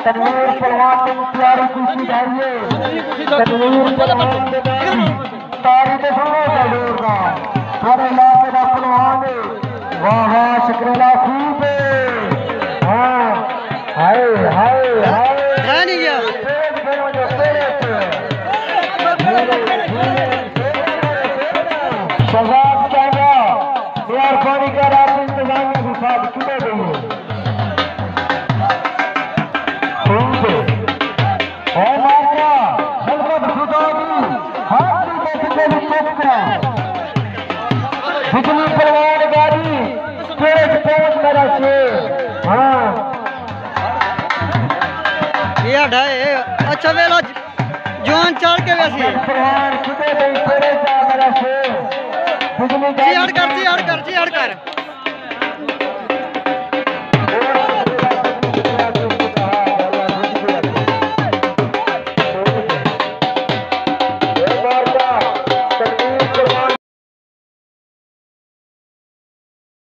तनवीर पहलवान ने प्यारी खुशी जाइए तनवीर पहलवान के तारीफ सुनो जरूर का हर इलाके का पहलवान वाह वाह शुक्रिया खूब हाँ हाय हाय हाय नहीं गया शहजाद चांगा यार पानी का रात इंतजामिया के साथ चुने गए बिजली पहलवान गाड़ी तेज तेज मेरा शेर हाँ ये ढाई अच्छा वेला जवान चढ़ के वैसे पहलवान छुटे गई तेरे जा मेरा शेर बिजली गाड़ी हट कर